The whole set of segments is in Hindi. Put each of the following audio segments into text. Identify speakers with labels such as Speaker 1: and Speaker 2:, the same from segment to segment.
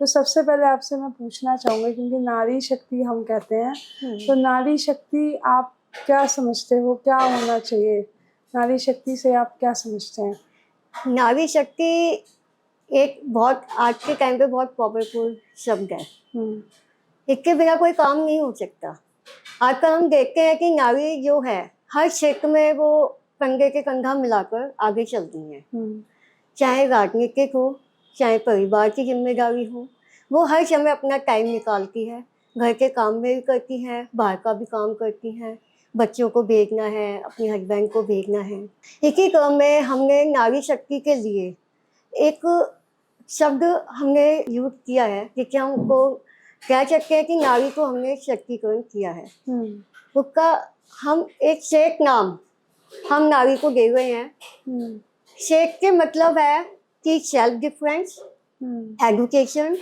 Speaker 1: तो सबसे पहले आपसे मैं पूछना चाहूँगी, क्योंकि नारी शक्ति हम कहते हैं, तो नारी शक्ति आप क्या समझते हो, क्या होना चाहिए? नारी शक्ति से आप क्या समझते हैं?
Speaker 2: नारी शक्ति एक बहुत आज के टाइम पे बहुत पावरफुल शब्द है। इसके बिना कोई काम नहीं हो सकता। आजकल हम देखते हैं कि नारी जो है हर क्षेत्र में वो कंधे के कंधा मिलाकर आगे चलती हैं। चाहे राजनीतिक हो, चाहे परिवार की जिम्मेदारी हो, वो हर समय अपना टाइम निकालती है। घर के काम में भी करती हैं, बाहर का भी काम करती हैं। बच्चों को भेजना है, अपने हस्बैंड को भेजना है। इसी क्रम में हमने नारी शक्ति के लिए एक शब्द हमने यूज किया है, जिससे हमको कह सकते हैं कि नारी को हमने शक्तिकरण किया है। उसका हम एक शेख नाम हम नारी को दे रहे हैं। शेख के मतलब है कि self difference, education,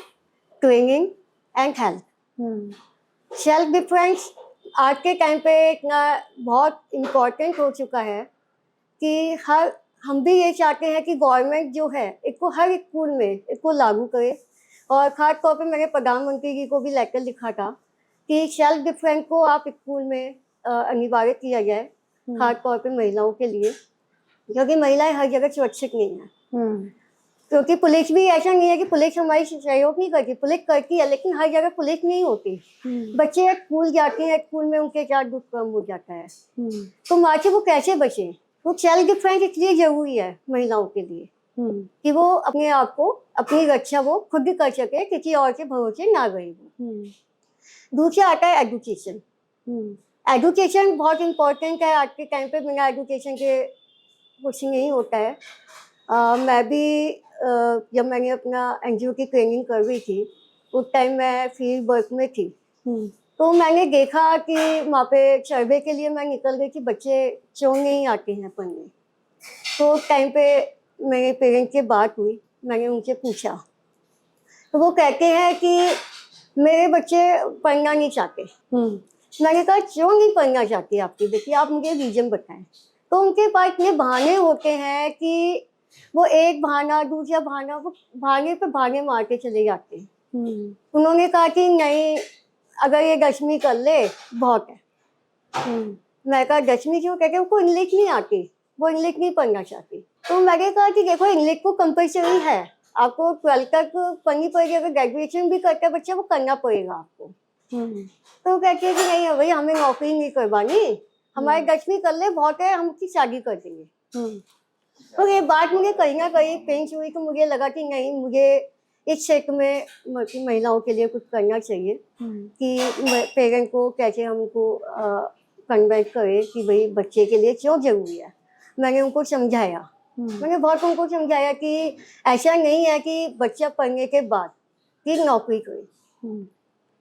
Speaker 2: training and health. Self difference आज के टाइम पे इतना बहुत इम्पोर्टेंट हो चुका है कि हम भी ये चाहते हैं कि गवर्नमेंट जो है इसको हर स्कूल में इसको लागू करे। और खास तौर पे मैंने प्रधानमंत्री जी को भी लेटर लिखा था कि सेल्फ डिफेंस को आप स्कूल में अनिवार्य किया जाए, खास तौर पे महिलाओं के लिए, क्योंकि महिलाएं हर जगह सुरक्षित नहीं है। क्योंकि पुलिस भी ऐसा नहीं है कि पुलिस हमारी सहयोग नहीं करती, पुलिस करती है, लेकिन हर जगह पुलिस नहीं होती। बच्चे स्कूल जाते हैं, स्कूल में उनके साथ दुष्कर्म हो जाता है, तो माँ से वो कैसे बचे? वो सेल्फ डिफेंस इसलिए जरूरी है महिलाओं के लिए कि वो अपने आप को, अपनी रक्षा वो खुद कर सके, किसी और के भरोसे ना रहे वो। दूसरा आता है एजुकेशन। एजुकेशन बहुत इम्पोर्टेंट है आज के टाइम पे। बिना एजुकेशन के कुछ नहीं होता है। मैं भी जब मैंने अपना एनजीओ की ट्रेनिंग कर रही थी, उस टाइम मैं फील्ड वर्क में थी, तो मैंने देखा कि वहाँ पे सर्वे के लिए मैं निकल गई कि बच्चे क्यों नहीं आते हैं पढ़ने। तो उस टाइम पे मेरे पेरेंट्स से बात हुई, मैंने उनसे पूछा, तो वो कहते हैं कि मेरे बच्चे पढ़ना नहीं चाहते। मैंने कहा क्यों नहीं पढ़ना चाहती आपकी बेटी, आप मुझे रीजन बताएं। तो उनके पास इतने बहाने होते हैं कि वो एक बहाना दूसरा बहाना, वो बहाने पे बहाने मार के चले जाते हैं। उन्होंने कहा कि नहीं, अगर ये 10वीं कर ले बहुत है। मैं कहा 10वीं क्यों? कहते उनको इंग्लिश नहीं आती, वो इंग्लिश नहीं पढ़ना चाहती। तो मैंने कहा कि देखो इंग्लिश को कंपलसरी है, आपको 12th तक पढ़नी पड़ेगी, अगर ग्रेजुएशन भी करता है बच्चा वो करना पड़ेगा आपको। तो कहती है कि नहीं भाई, हमें नौकरी नहीं करवानी, हमारे 10वीं कर ले बहुत है, हम उसकी शादी कर देंगे। तो ये बात मुझे कहीं ना कहीं पेंच हुई, तो मुझे लगा कि नहीं, मुझे इस क्षेत्र में महिलाओं के लिए कुछ करना चाहिए कि पेरेंट को कैसे हमको कन्वेंट करे कि भाई बच्चे के लिए क्यों जरूरी है। मैंने उनको समझाया, मैंने बहुत उनको समझाया कि ऐसा नहीं है कि बच्चा पढ़ने के बाद फिर नौकरी करे।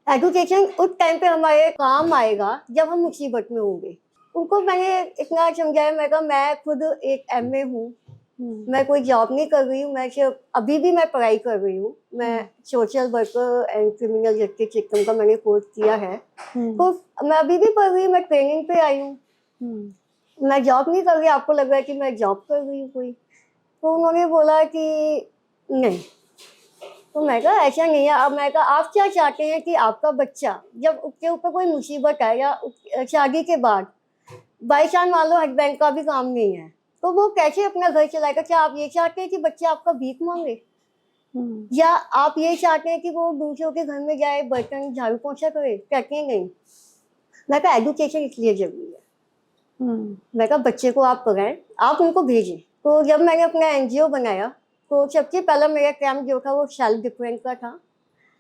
Speaker 2: एजुकेशन उस टाइम पे हमारे काम आएगा जब हम मुसीबत में होंगे। उनको मैंने इतना समझाया, मैं कहा मैं खुद एक MA हूँ, मैं कोई जॉब नहीं कर रही हूँ, मैं सिर्फ अभी भी मैं पढ़ाई कर रही हूँ। मैं social worker and criminal justice system का मैंने कोर्स किया है, तो मैं अभी भी पढ़ रही हूँ, मैं ट्रेनिंग पे आई हूँ, मैं जॉब नहीं कर रही। आपको लग रहा है कि मैं जॉब कर रही हूँ कोई? तो उन्होंने बोला कि नहीं। तो मैं कहा ऐसा नहीं है। अब मैं कहा आप क्या चाहते हैं कि आपका बच्चा जब उसके ऊपर कोई मुसीबत है या शादी के बाद बाई चांस मान लो हस्बैंड का भी काम नहीं है, तो वो कैसे अपना घर चलाएगा? क्या आप ये चाहते हैं कि बच्चा आपका भीख मांगे, या आप ये चाहते हैं कि वो दूसरों के घर में जाए बर्तन झाड़ू पोछा करे? कहते हैं नहीं। मैं कहा एजुकेशन इसलिए जरूरी है। मैं कहा बच्चे को आप पढ़ाएं, आप उनको भेजें। तो जब मैंने अपना NGO बनाया, तो सबसे पहला मेरा कैंप जो था वो सेल्फ डिफेंस का था।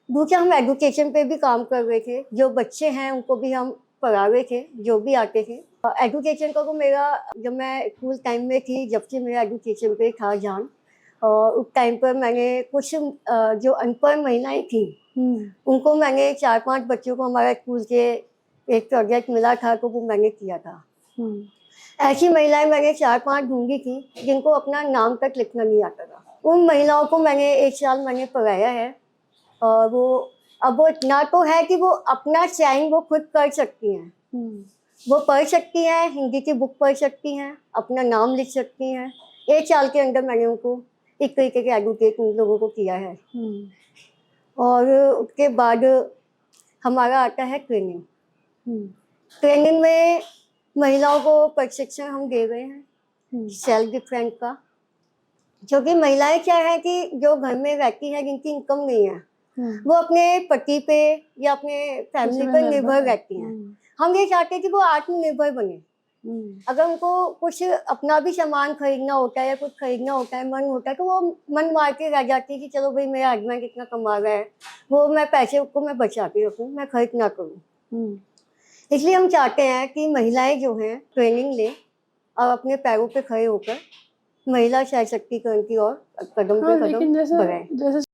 Speaker 2: दूसरा हम एजुकेशन पे भी काम कर रहे थे, जो बच्चे हैं उनको भी हम पढ़ा रहे थे, जो भी आते थे। एजुकेशन का तो मेरा, जब मैं स्कूल टाइम में थी, जब से मेरा एजुकेशन पे था ध्यान, और उस टाइम पर मैंने कुछ जो अनपढ़ महिलाएं थी उनको मैंने 4-5 बच्चों को हमारा स्कूल के एक प्रोजेक्ट मिला था, तो वो मैंने किया था। ऐसी महिलाएं मैंने 4-5 ढूंढी थी जिनको अपना नाम तक लिखना नहीं आता था। उन महिलाओं को मैंने 1 साल मैंने पढ़ाया है, और वो अब वो इतना तो है कि वो अपना साइन वो खुद कर सकती हैं। वो पढ़ सकती हैं, हिंदी की बुक पढ़ सकती हैं, अपना नाम लिख सकती हैं। 1 साल के अंदर मैंने उनको एक तरीके के एडवोकेट उन लोगों को किया है। और उसके बाद हमारा आता है ट्रेनिंग।
Speaker 1: हम्म,
Speaker 2: ट्रेनिंग में महिलाओं को प्रशिक्षण हम दे रहे हैं
Speaker 1: हम्म,
Speaker 2: सेल्फ डिफेंस का, क्योंकि महिलाएं क्या है कि जो घर में रहती हैं जिनकी इनकम नहीं है, वो अपने पति पे या अपने फैमिली
Speaker 1: किसी पे
Speaker 2: पे
Speaker 1: निर्भर
Speaker 2: निर्भर
Speaker 1: है।
Speaker 2: रहती हैं। हम ये चाहते हैं कि वो आत्मनिर्भर बने। अगर उनको कुछ अपना भी सामान खरीदना होता है या कुछ खरीदना होता है, मन होता है, तो वो मन मार के रह जाती है कि चलो भाई मेरा हस्बैंड कितना कमा रहा है, वो मैं पैसे को मैं बचा के रखूँ, मैं खर्च ना करूँ। इसलिए हम चाहते हैं कि महिलाएं जो हैं ट्रेनिंग लें और अपने पैरों पे खड़े होकर महिला सशक्तिकरण की ओर कदम
Speaker 1: हाँ,
Speaker 2: पे
Speaker 1: लेकिन
Speaker 2: कदम
Speaker 1: जैसे
Speaker 2: बढ़ाएं।
Speaker 1: जैसे